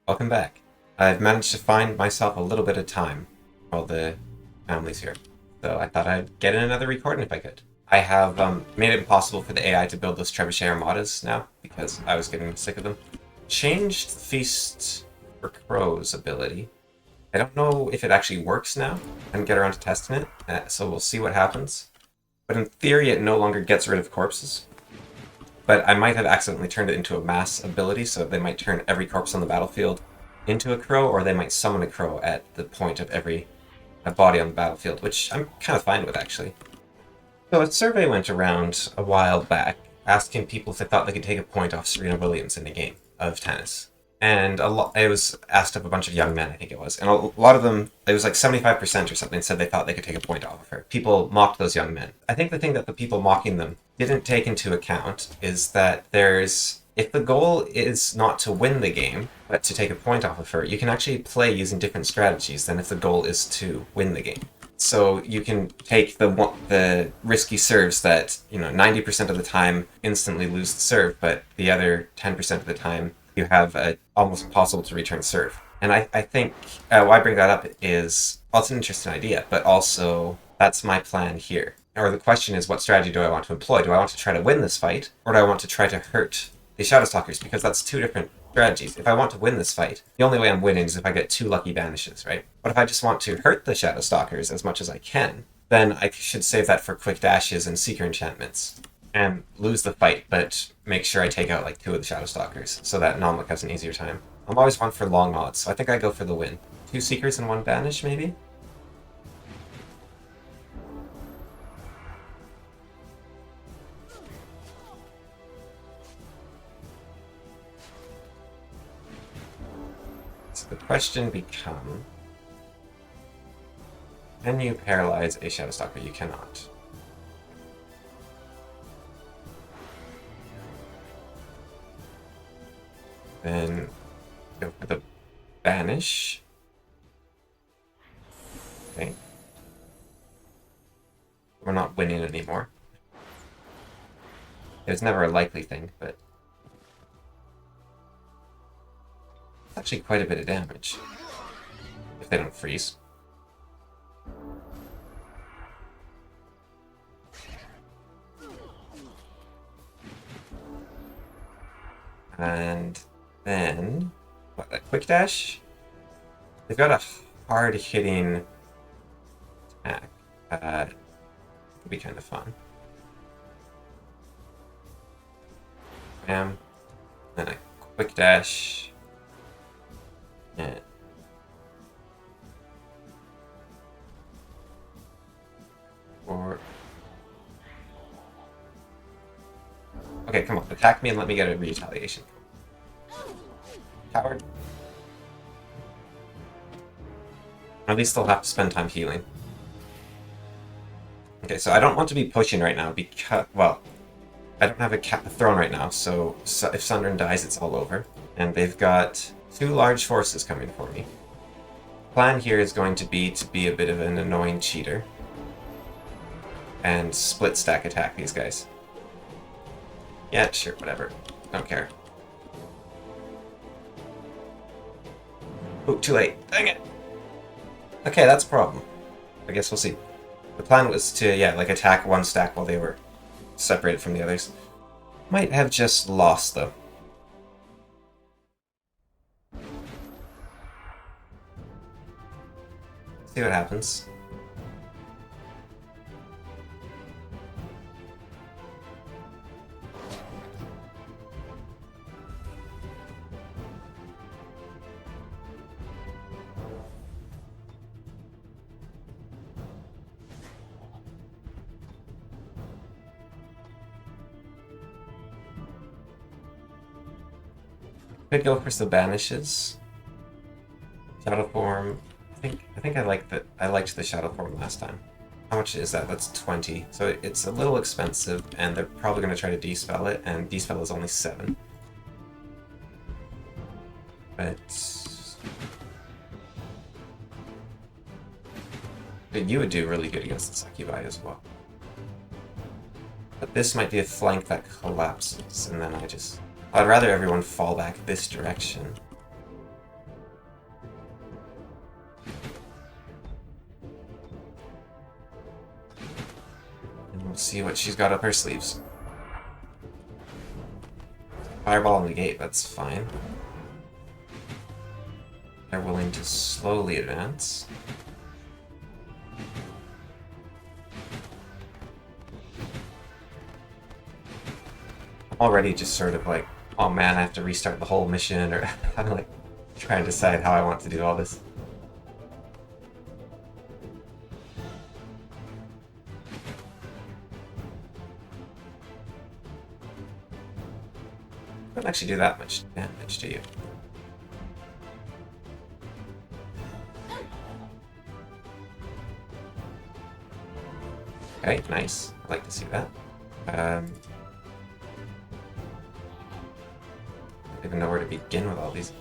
Welcome back. I've managed to find myself a little bit of time while the family's here, so I thought I'd get in another recording if I could. I have made it impossible for the AI to build those trebuchet armadas now, because I was getting sick of them. Changed Feast for Crows ability. I don't know if it actually works now. I didn't get around to testing it, so we'll see what happens. But in theory, it no longer gets rid of corpses. But I might have accidentally turned it into a mass ability, so they might turn every corpse on the battlefield into a crow, or they might summon a crow at the point of every body on the battlefield, which I'm kind of fine with, actually. So a survey went around a while back, asking people if they thought they could take a point off Serena Williams in a game of tennis. And it was asked of a bunch of young men, I think it was. And a lot of them, it was like 75% or something, said they thought they could take a point off of her. People mocked those young men. I think the thing that the people mocking them didn't take into account is that if the goal is not to win the game, but to take a point off of her, you can actually play using different strategies than if the goal is to win the game. So you can take the risky serves that, 90% of the time instantly lose the serve, but the other 10% of the time you have a almost impossible to return serve. And I think why I bring that up is, well, it's an interesting idea, but also that's my plan here. Or the question is, what strategy do I want to employ? Do I want to try to win this fight, or do I want to try to hurt the Shadowstalkers? Because that's two different strategies. If I want to win this fight, the only way I'm winning is if I get 2 lucky banishes, right? But if I just want to hurt the Shadowstalkers as much as I can, then I should save that for quick dashes and seeker enchantments. And lose the fight, but make sure I take out like 2 of the Shadowstalkers, so that Nomlik has an easier time. I'm always one for long odds, so I think I go for the win. 2 Seekers and 1 Banish, maybe? So the question becomes, can you paralyze a Shadowstalker? You cannot. Then go for the Banish. Okay. We're not winning anymore. It's never a likely thing, but it's actually quite a bit of damage if they don't freeze. And then, what, a quick dash? They've got a hard-hitting attack. Could be kind of fun. Bam. Then a quick dash. Yeah. Or... okay, come on. Attack me and let me get a retaliation. Coward. At least they'll have to spend time healing. Okay, so I don't want to be pushing right now because, well, I don't have a throne right now, so if Sundrin dies, it's all over. And they've got 2 large forces coming for me. Plan here is going to be a bit of an annoying cheater. And split stack attack these guys. Yeah, sure, whatever. Don't care. Oh, too late. Dang it! Okay, that's a problem. I guess we'll see. The plan was to, attack 1 stack while they were separated from the others. Might have just lost, though. See what happens. Could go for some banishes. Shadow form. I think I liked the shadow form last time. How much is that? That's 20. So it's a little expensive, and they're probably going to try to de-spell it, and de-spell is only 7. But you would do really good against the Succubi as well. But this might be a flank that collapses, and then I'd rather everyone fall back this direction. see what she's got up her sleeves. Fireball and negate, that's fine. They're willing to slowly advance. I'm already just sort of like, oh man, I have to restart the whole mission, or I'm like trying to decide how I want to do all this. Don't actually do that much damage to you. Okay, nice. I'd like to see that. I don't even know where to begin with all these.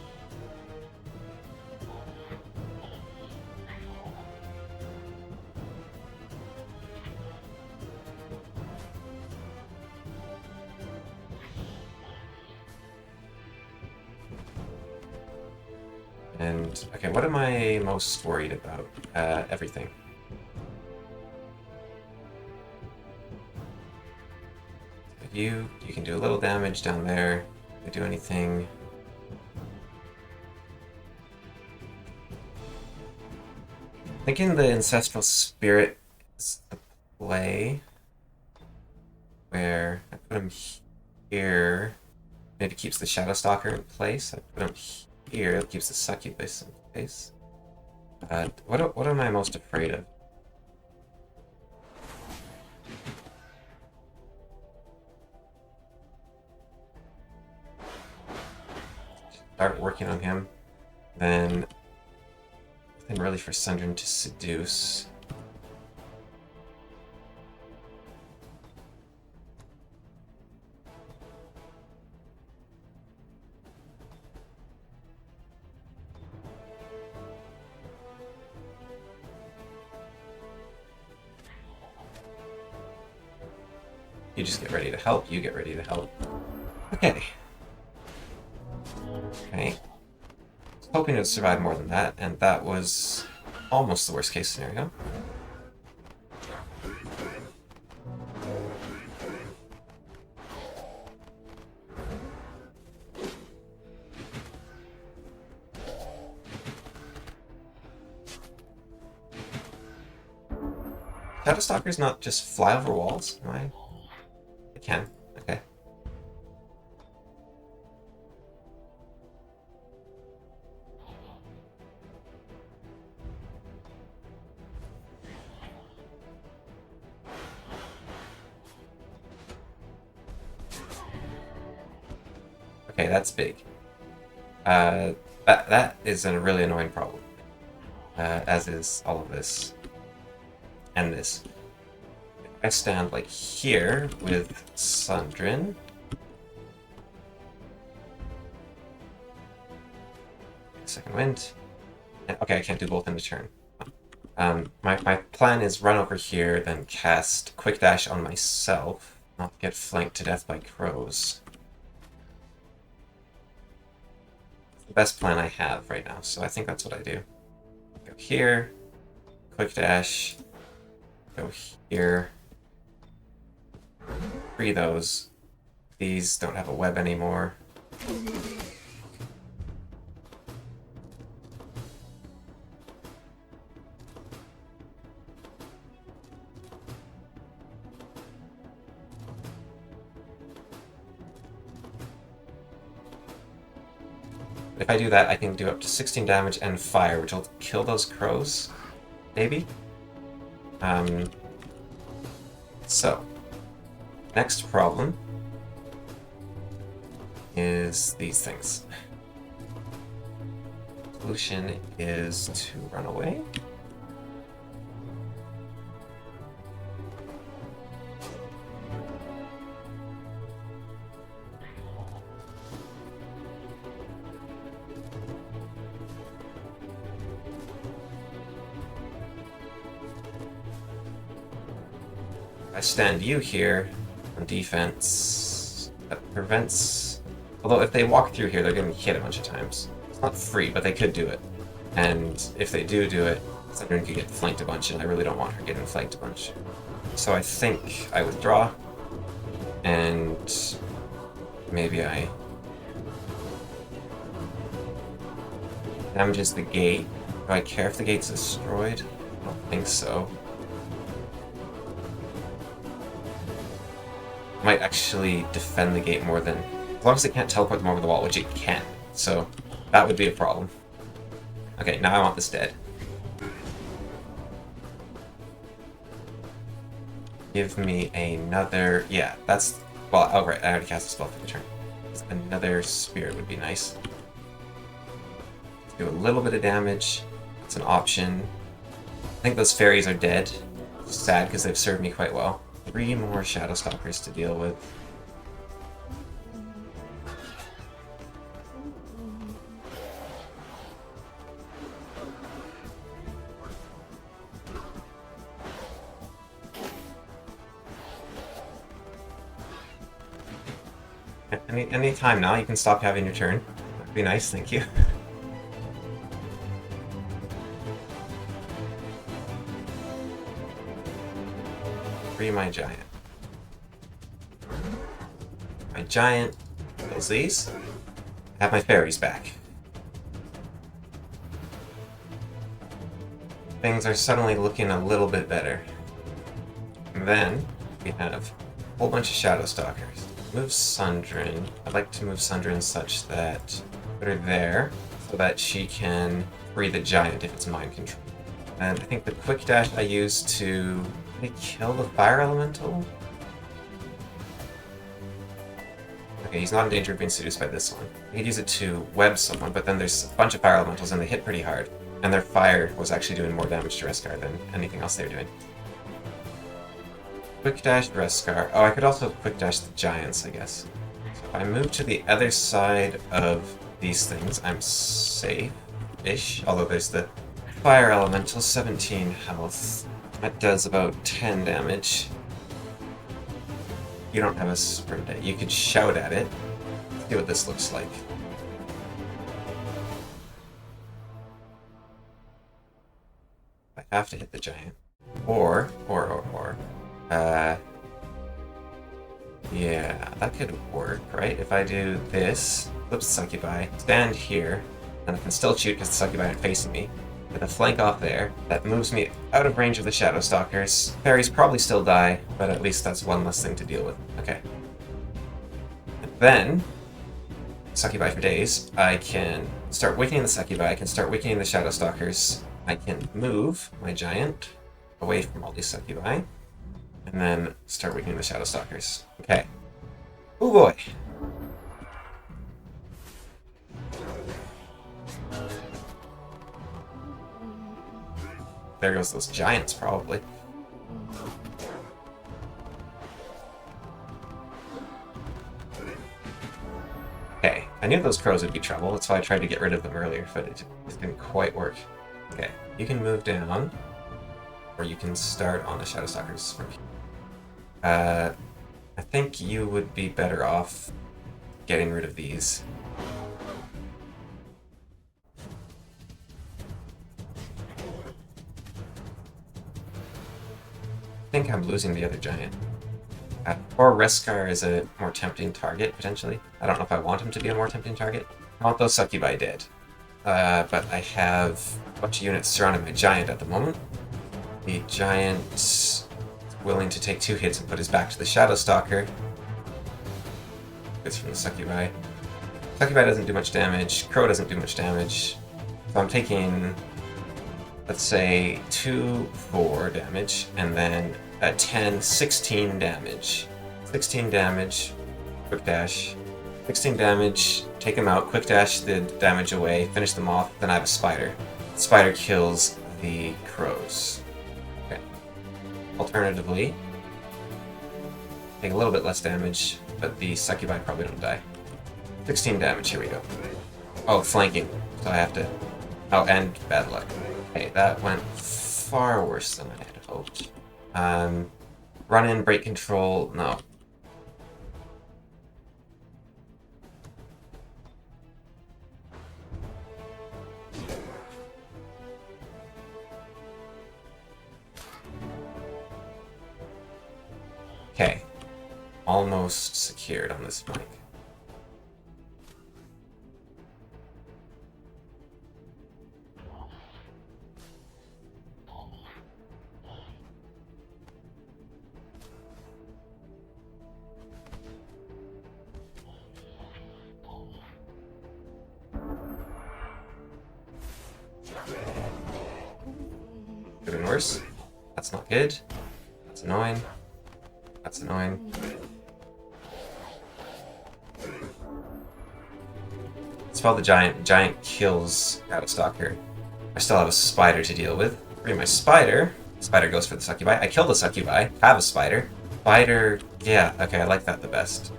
And, okay, what am I most worried about? Everything. You can do a little damage down there. If you do anything. Thinking the Ancestral Spirit is the play. Where I put him here. Maybe keeps the Shadow Stalker in place. I put him here, it keeps the Succubus in place. What am I most afraid of? Start working on him. Then nothing really for Sundrin to seduce. You just get ready to help, you get ready to help. Okay. Okay. I was hoping to survive more than that, and that was almost the worst case scenario. Shadow Stalkers not just fly over walls? Am I? It can. Okay. Okay, that's big. That is a really annoying problem. As is all of this. And this. I stand like here with Sundrin. Second wind. Okay, I can't do both in a turn. My plan is run over here, then cast Quick Dash on myself, not get flanked to death by crows. The best plan I have right now, so I think that's what I do. Go here, Quick Dash, go here. Free those. These don't have a web anymore. If I do that, I can do up to 16 damage and fire, which will kill those crows, maybe? So, next problem is these things. Solution is to run away. I stand you here on defense. That prevents... Although if they walk through here, they're getting hit a bunch of times. It's not free, but they could do it. And if they do it, Sundrin could get flanked a bunch, and I really don't want her getting flanked a bunch. So I think I withdraw, and maybe I damages the gate. Do I care if the gate's destroyed? I don't think so. Might actually defend the gate more than... As long as it can't teleport them over the wall, which it can. So that would be a problem. Okay, now I want this dead. Give me another... Yeah, that's... Well, oh right, I already cast a spell for the turn. Another spirit would be nice. Do a little bit of damage. It's an option. I think those fairies are dead. Sad because they've served me quite well. 3 more Shadow Stalkers to deal with. Any time now, you can stop having your turn. That'd be nice, thank you. Free my giant. My giant kills these. I have my fairies back. Things are suddenly looking a little bit better. And then we have a whole bunch of Shadow Stalkers. Move Sundrin. I'd like to move Sundrin such that put her there so that she can free the giant if it's mind control. And I think the quick dash I use to kill the fire elemental? Okay, he's not in danger of being seduced by this one. I could use it to web someone, but then there's a bunch of fire elementals and they hit pretty hard. And their fire was actually doing more damage to Reskar than anything else they were doing. Quick dash Reskar. Oh, I could also quick dash the giants, I guess. So if I move to the other side of these things, I'm safe-ish. Although there's the fire elemental, 17 health. That does about 10 damage. You don't have a sprint. You could shout at it. See what this looks like. I have to hit the giant. Yeah, that could work, right? If I do this, flip the succubi, stand here, and I can still shoot because the succubi aren't facing me. With a flank off there, that moves me out of range of the Shadow Stalkers. Fairies probably still die, but at least that's one less thing to deal with. Okay. And then, succubi for days, I can start weakening the succubi, I can start weakening the Shadow Stalkers, I can move my giant away from all these succubi, and then start weakening the Shadow Stalkers. Okay. Oh boy! There goes those giants, probably. Okay, I knew those crows would be trouble, that's why I tried to get rid of them earlier, but it didn't quite work. Okay, you can move down, or you can start on the Shadow Stalkers from here. I think you would be better off getting rid of these. I think I'm losing the other giant. Or Reskar is a more tempting target, potentially. I don't know if I want him to be a more tempting target. I want those succubi dead. But I have a bunch of units surrounding my giant at the moment. The giant is willing to take 2 hits and put his back to the Shadow Stalker. It's from the succubi. Succubi doesn't do much damage. Crow doesn't do much damage. So I'm taking, let's say, 2, 4 damage, and then at 10, 16 damage. 16 damage, quick dash. 16 damage, take him out, quick dash the damage away, finish them off, then I have a spider. The spider kills the crows. Okay. Alternatively, take a little bit less damage, but the succubi probably don't die. 16 damage, here we go. Oh, flanking, so I have to... Oh, and bad luck. Okay, that went far worse than I had hoped. Run in, break control, no. Okay. Almost secured on this flank. Could have been worse. That's not good. That's annoying. That's annoying. Spell the giant. Giant kills Shadowstalker. I still have a spider to deal with. Free my spider. Spider goes for the succubi. I kill the succubi. Have a spider. Spider. Yeah, okay, I like that the best.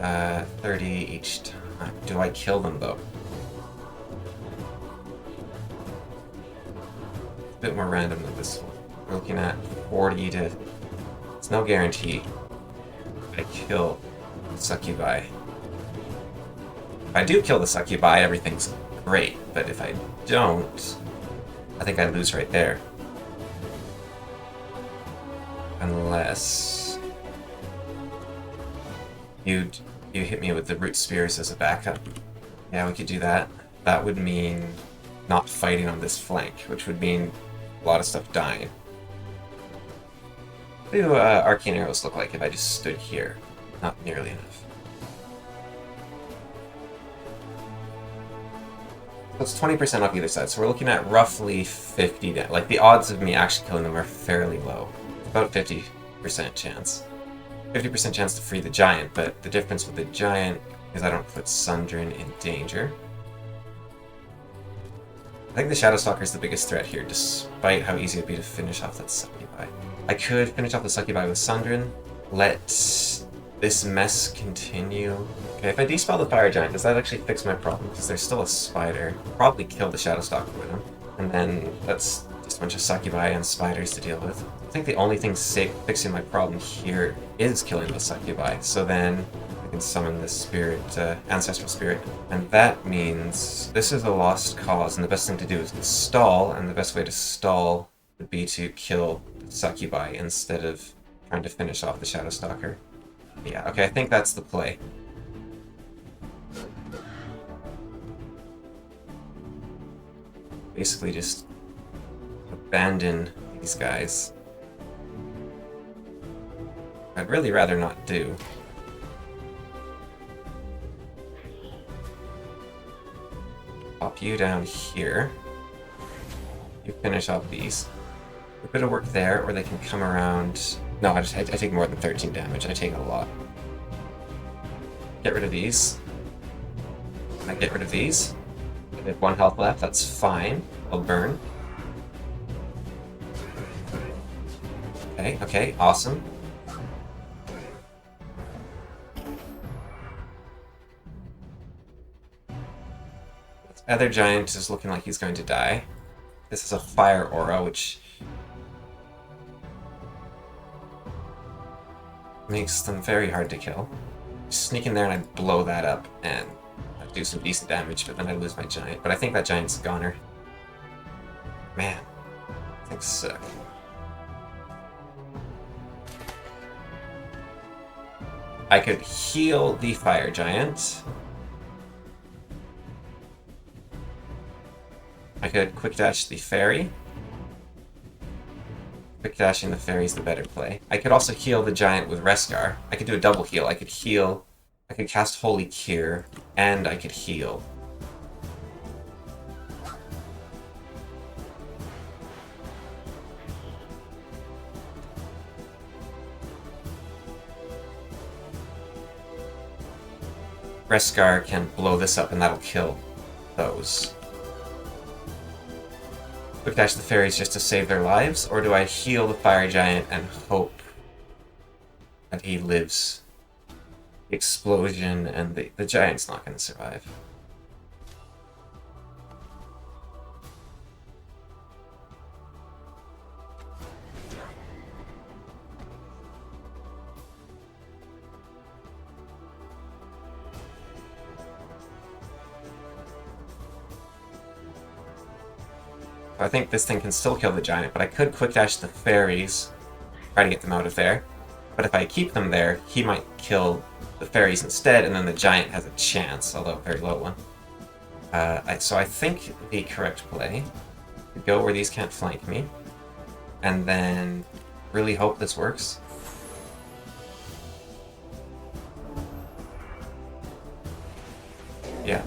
30 each time. Do I kill them though? A bit more random than this one. We're looking at 40 to... It's no guarantee. I kill the succubi. If I do kill the succubi, everything's great. But if I don't, I think I lose right there. Unless... You hit me with the root spears as a backup. Yeah, we could do that. That would mean not fighting on this flank, which would mean a lot of stuff dying. What do arcane arrows look like if I just stood here? Not nearly enough. So it's 20% off either side, so we're looking at roughly 50 damage. Like, the odds of me actually killing them are fairly low. About 50% chance. 50% chance to free the giant, but the difference with the giant is I don't put Sundrin in danger. I think the Shadowstalker is the biggest threat here, despite how easy it would be to finish off that succubi. I could finish off the succubi with Sundrin, let this mess continue. Okay, if I despell the fire giant, does that actually fix my problem? Because there's still a spider. Probably kill the Shadowstalker with him. And then that's just a bunch of succubi and spiders to deal with. I think the only thing fixing my problem here is killing the succubi. So then I can summon this spirit, ancestral spirit. And that means this is a lost cause, and the best thing to do is to stall, and the best way to stall would be to kill the succubi instead of trying to finish off the Shadowstalker. Yeah, okay, I think that's the play. Basically just abandon these guys. I'd really rather not do. Pop you down here. You finish off these. A bit of work there, or they can come around. No, I take more than 13 damage. I take a lot. Get rid of these. I get rid of these. I have 1 health left. That's fine. I'll burn. Okay, okay, awesome. This other giant is looking like he's going to die. This is a fire aura, which makes them very hard to kill. Just sneak in there and I blow that up and I do some decent damage, but then I lose my giant. But I think that giant's a goner. Man, things suck. I could heal the fire giant. I could quick dash the fairy. Quick dashing the fairy is the better play. I could also heal the giant with Reskar. I could do a double heal. I could heal, I could cast Holy Cure, and I could heal. Reskar can blow this up and that'll kill those. Quick dash the fairies just to save their lives, or do I heal the fire giant and hope that he lives the explosion and the giant's not going to survive? I think this thing can still kill the giant, but I could quick dash the fairies, try to get them out of there. But if I keep them there, he might kill the fairies instead, and then the giant has a chance, although a very low one. So I think the correct play to go where these can't flank me, and then really hope this works. Yeah.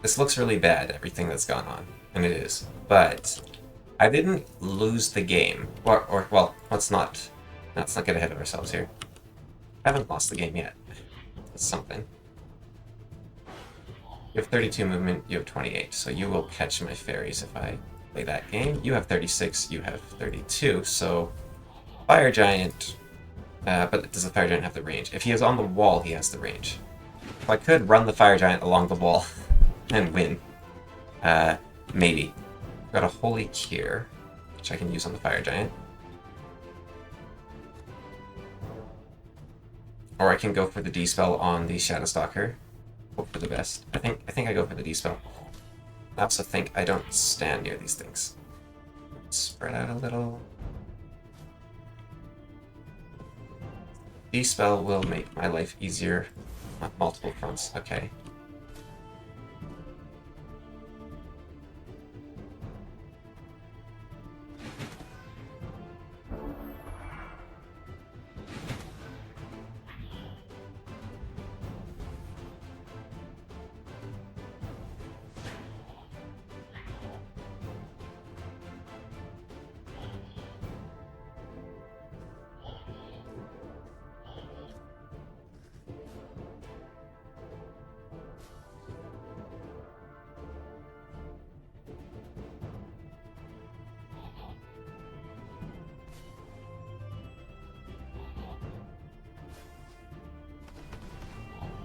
This looks really bad, everything that's gone on, and it is. But I didn't lose the game. Well, let's not get ahead of ourselves here. I haven't lost the game yet. That's something. You have 32 movement, you have 28, so you will catch my fairies if I play that game. You have 36, you have 32, so Fire Giant, but does the Fire Giant have the range? If he is on the wall, he has the range. So I could run the Fire Giant along the wall and win. Maybe. Got a Holy Cure, which I can use on the Fire Giant. Or I can go for the D-spell on the Shadowstalker. Hope for the best. I think I go for the D-spell. I also think I don't stand near these things. Spread out a little. D-spell will make my life easier on multiple fronts. Okay.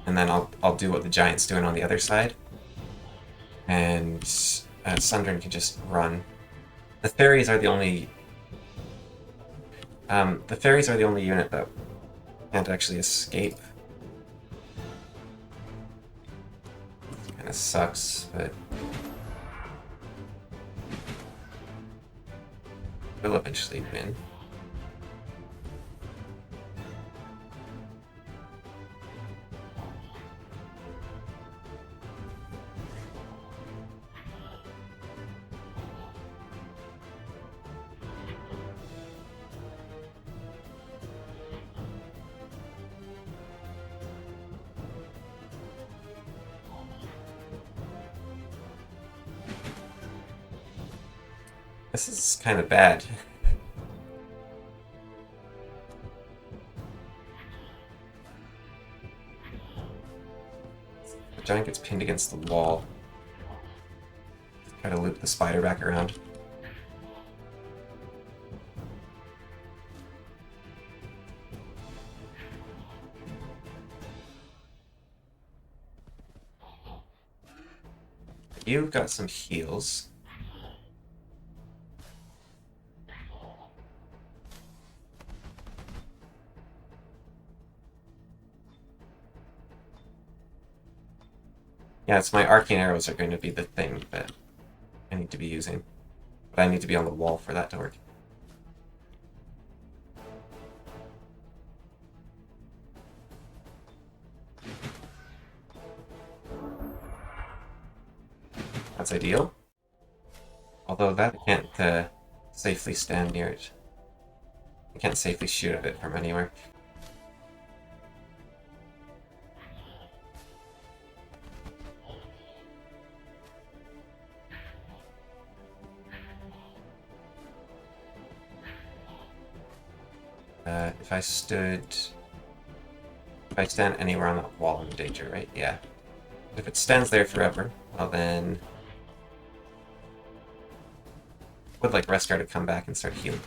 And then I'll do what the giant's doing on the other side. And Sundern can just run. The fairies are the only... the fairies are the only unit that can't actually escape. Kinda sucks, but... we'll eventually win. This is kind of bad. The giant gets pinned against the wall. Try to loop the spider back around. You've got some heals. Yeah, it's my arcane arrows are going to be the thing that I need to be using. But I need to be on the wall for that to work. That's ideal. Although that I can't safely stand near it. I can't safely shoot at it from anywhere. If I stand anywhere on that wall, I'm in danger, right? Yeah. If it stands there forever, well then Would like Rescar to come back and start healing.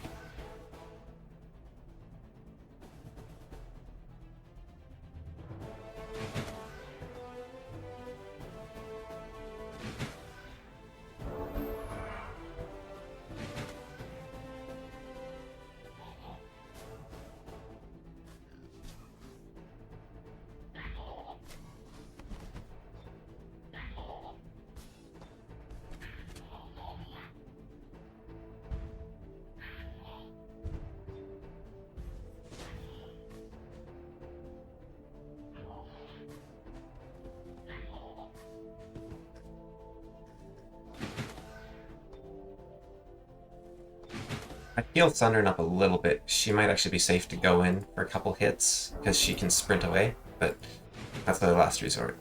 I heal Thundering up a little bit. She might actually be safe to go in for a couple hits, because she can sprint away, but that's the last resort.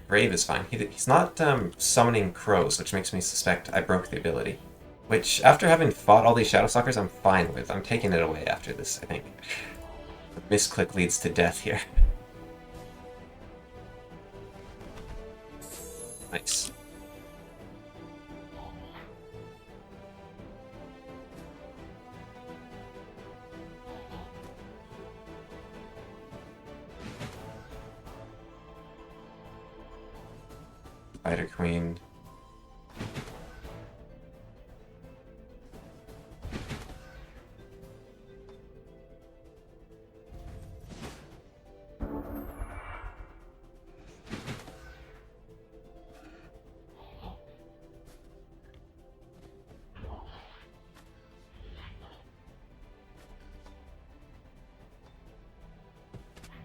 Brave is fine. He's not summoning crows, which makes me suspect I broke the ability. Which, after having fought all these Shadowstalkers, I'm fine with. I'm taking it away after this, I think. The misclick leads to death here. Nice. Spider Queen.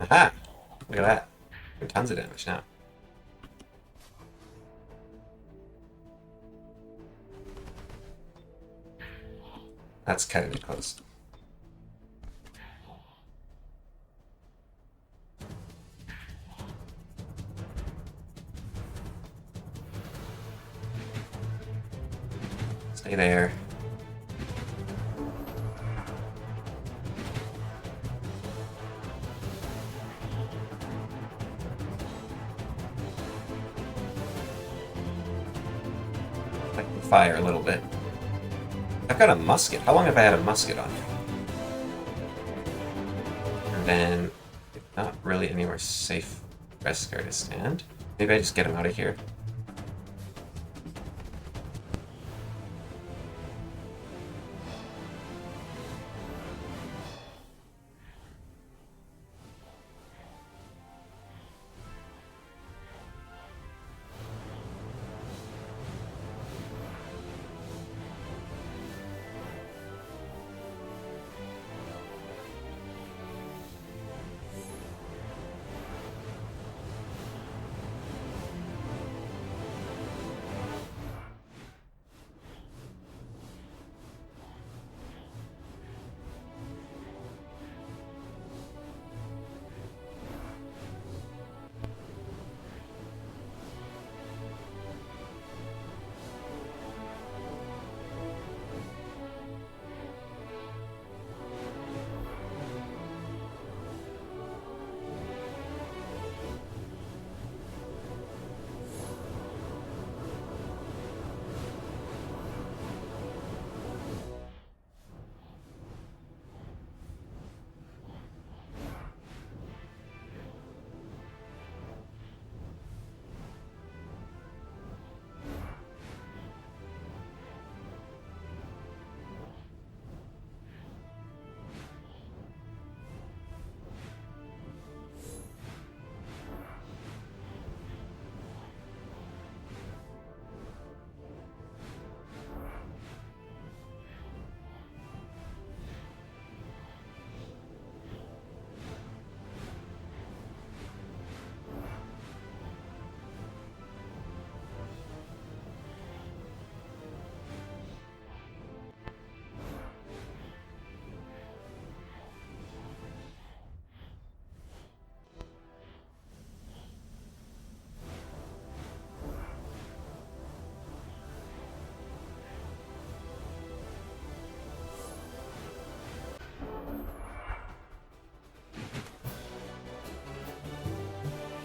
Aha! Look at that. Doing tons of damage now. That's cutting it close. Stay there. I can fire a little bit. I've got a musket. How long have I had a musket on? And then, not really anywhere safe for Rescar to stand. Maybe I just get him out of here.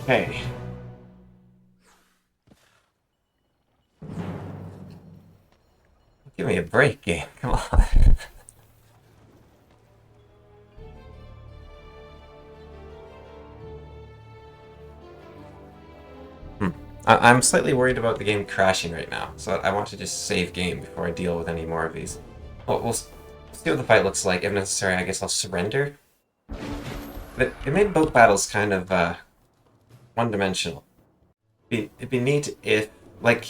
Okay. a break, game. Come on. I'm slightly worried about the game crashing right now, so I want to just save game before I deal with any more of these. Well, we'll see what the fight looks like. If necessary, I guess I'll surrender. But it made boat battles kind of one-dimensional. It'd be neat if, like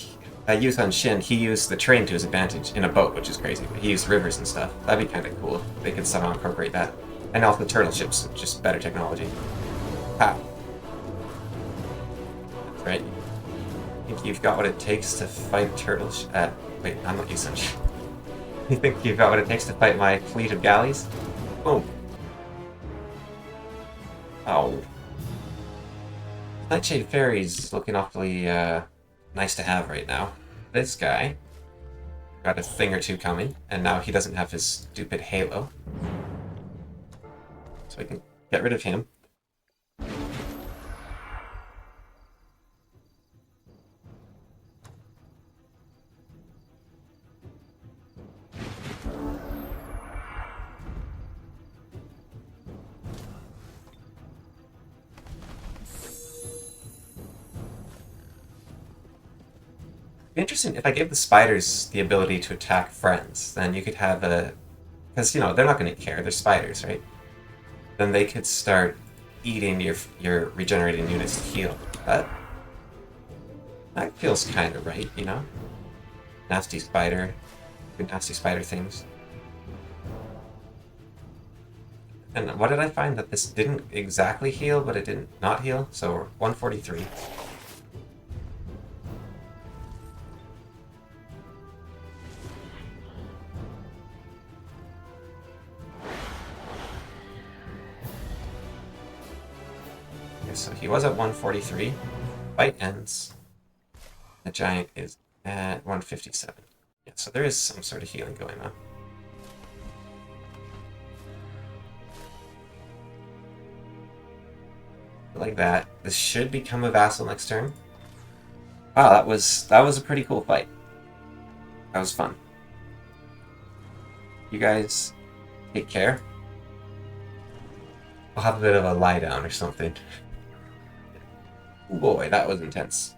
Youth on Shin, he used the train to his advantage in a boat, which is crazy. But he used rivers and stuff. That'd be kind of cool if they could somehow incorporate that. And also the turtle ships, just better technology. Ha! That's right. Think you've got what it takes to fight turtles? Wait, I'm not using it. You think you've got what it takes to fight my fleet of galleys? Boom. Oh. Nightshade Fairy's looking awfully nice to have right now. This guy got a thing or two coming, and now he doesn't have his stupid halo. So we can get rid of him. Interesting, if I gave the spiders the ability to attack friends, then you could have a... Because, you know, they're not going to care, they're spiders, right? Then they could start eating your regenerating units to heal. That feels kind of right, you know? Nasty spider. Good nasty spider things. And what did I find? That this didn't exactly heal, but it didn't not heal? So we're 143. So he was at 143. Fight ends. The giant is at 157. Yeah, so there is some sort of healing going on. Like that. This should become a vassal next turn. Wow, that was a pretty cool fight. That was fun. You guys take care. I'll have a bit of a lie down or something. Oh boy, that was intense.